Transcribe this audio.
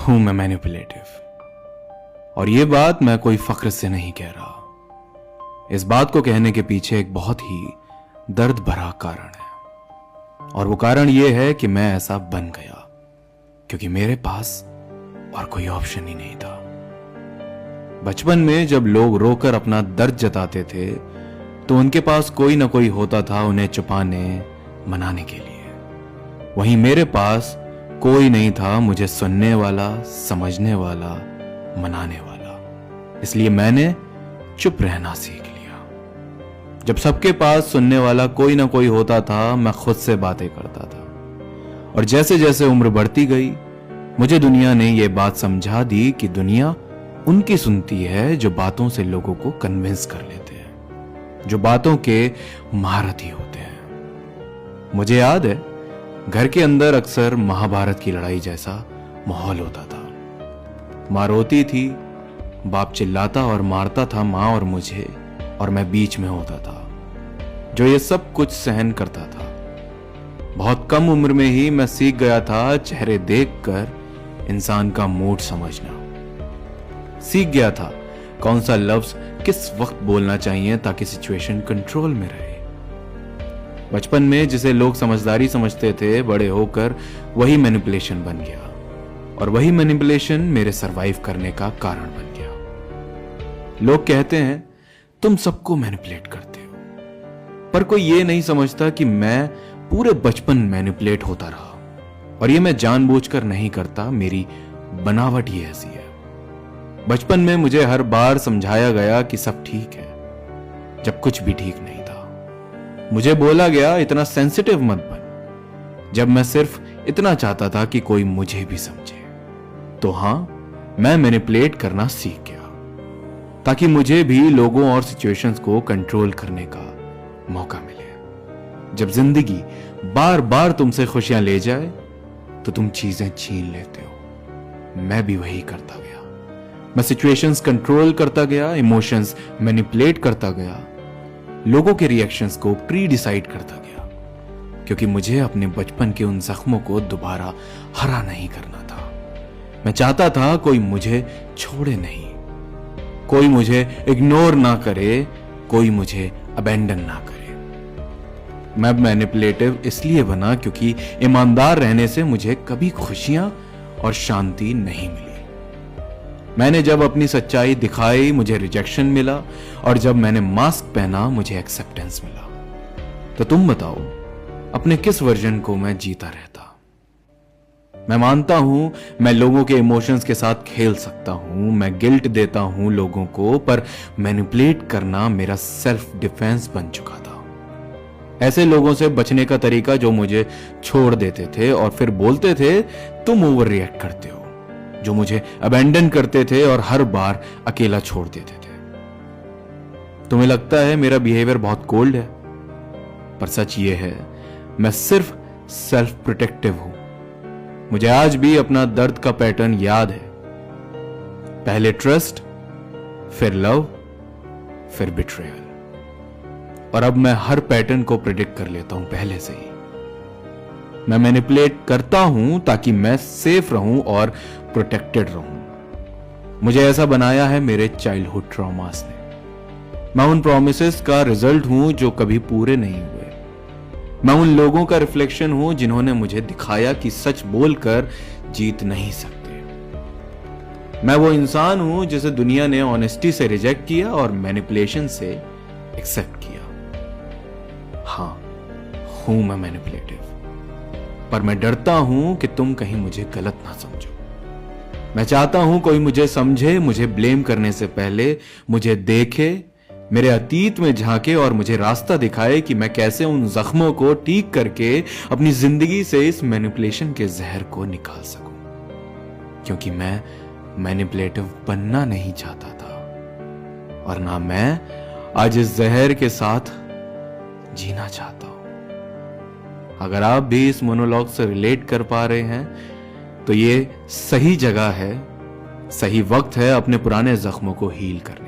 हूं मैं मैनिपुलेटिव। और ये बात मैं कोई फख्र से नहीं कह रहा। इस बात को कहने के पीछे एक बहुत ही दर्द भरा कारण है, और वो कारण ये है कि मैं ऐसा बन गया क्योंकि मेरे पास और कोई ऑप्शन ही नहीं था। बचपन में जब लोग रोकर अपना दर्द जताते थे तो उनके पास कोई ना कोई होता था उन्हें छुपाने, मनाने के लिए। वहीं मेरे पास कोई नहीं था मुझे सुनने वाला, समझने वाला, मनाने वाला। इसलिए मैंने चुप रहना सीख लिया। जब सबके पास सुनने वाला कोई ना कोई होता था, मैं खुद से बातें करता था। और जैसे जैसे उम्र बढ़ती गई, मुझे दुनिया ने यह बात समझा दी कि दुनिया उनकी सुनती है जो बातों से लोगों को कन्विंस कर लेते हैं, जो बातों के महारथी होते हैं। मुझे याद है, घर के अंदर अक्सर महाभारत की लड़ाई जैसा माहौल होता था। मां रोती थी, बाप चिल्लाता और मारता था मां और मुझे, और मैं बीच में होता था जो ये सब कुछ सहन करता था। बहुत कम उम्र में ही मैं सीख गया था चेहरे देखकर इंसान का मूड समझना। सीख गया था कौन सा लफ्ज किस वक्त बोलना चाहिए ताकि सिचुएशन कंट्रोल में रहे। बचपन में जिसे लोग समझदारी समझते थे, बड़े होकर वही मैनिपुलेशन बन गया, और वही मैनिपुलेशन मेरे सरवाइव करने का कारण बन गया। लोग कहते हैं तुम सबको मैनिपुलेट करते हो, पर कोई ये नहीं समझता कि मैं पूरे बचपन मैनिपुलेट होता रहा, और ये मैं जानबूझकर नहीं करता, मेरी बनावट ही ऐसी है। बचपन में मुझे हर बार समझाया गया कि सब ठीक है, जब कुछ भी ठीक नहीं था। मुझे बोला गया इतना सेंसिटिव मत बन, जब मैं सिर्फ इतना चाहता था कि कोई मुझे भी समझे। तो हां, मैं मैनिपुलेट करना सीख गया ताकि मुझे भी लोगों और सिचुएशंस को कंट्रोल करने का मौका मिले। जब जिंदगी बार बार तुमसे खुशियां ले जाए तो तुम चीजें छीन लेते हो। मैं भी वही करता गया। मैं सिचुएशंस कंट्रोल करता गया, इमोशंस मैनिपुलेट करता गया, लोगों के रिएक्शंस को प्री डिसाइड करता गया, क्योंकि मुझे अपने बचपन के उन जख्मों को दोबारा हरा नहीं करना था। मैं चाहता था कोई मुझे छोड़े नहीं, कोई मुझे इग्नोर ना करे, कोई मुझे अबेंडन ना करे। मैं मैनिपुलेटिव इसलिए बना क्योंकि ईमानदार रहने से मुझे कभी खुशियां और शांति नहीं मिली। मैंने जब अपनी सच्चाई दिखाई, मुझे रिजेक्शन मिला, और जब मैंने मास्क पहना, मुझे एक्सेप्टेंस मिला। तो तुम बताओ, अपने किस वर्जन को मैं जीता रहता? मैं मानता हूं मैं लोगों के इमोशंस के साथ खेल सकता हूं, मैं गिल्ट देता हूं लोगों को, पर मैनिपुलेट करना मेरा सेल्फ डिफेंस बन चुका था। ऐसे लोगों से बचने का तरीका जो मुझे छोड़ देते थे और फिर बोलते थे तुम ओवर रिएक्ट करते हो, जो मुझे अबेंडन करते थे और हर बार अकेला छोड़ देते थे। तुम्हें लगता है मेरा बिहेवियर बहुत कोल्ड है, पर सच ये है मैं सिर्फ सेल्फ प्रोटेक्टिव हूं। मुझे आज भी अपना दर्द का पैटर्न याद है। पहले ट्रस्ट, फिर लव, फिर बिट्रेयल। और अब मैं हर पैटर्न को प्रेडिक्ट कर लेता हूं पहले से ही। मैं मैनिपुलेट करता हूं ताकि मैं सेफ रहूं और प्रोटेक्टेड रहूं। मुझे ऐसा बनाया है मेरे चाइल्डहुड ट्रॉमास ने। मैं उन प्रोमिसेस का रिजल्ट हूं जो कभी पूरे नहीं हुए। मैं उन लोगों का रिफ्लेक्शन हूं जिन्होंने मुझे दिखाया कि सच बोलकर जीत नहीं सकते। मैं वो इंसान हूं जिसे दुनिया ने ऑनेस्टी से रिजेक्ट किया और मैनिपुलेशन से एक्सेप्ट किया। हां, हूं मैं मैनिपुलेटिव, पर मैं डरता हूं कि तुम कहीं मुझे गलत ना समझो। मैं चाहता हूं कोई मुझे समझे, मुझे ब्लेम करने से पहले मुझे देखे, मेरे अतीत में झांके और मुझे रास्ता दिखाए कि मैं कैसे उन जख्मों को ठीक करके अपनी जिंदगी से इस मैनिपुलेशन के जहर को निकाल सकूं। क्योंकि मैं मैनिपुलेटिव बनना नहीं चाहता था, और ना मैं आज इस जहर के साथ जीना चाहता हूं। अगर आप भी इस मोनोलॉग से रिलेट कर पा रहे हैं तो ये सही जगह है, सही वक्त है अपने पुराने जख्मों को हील करने।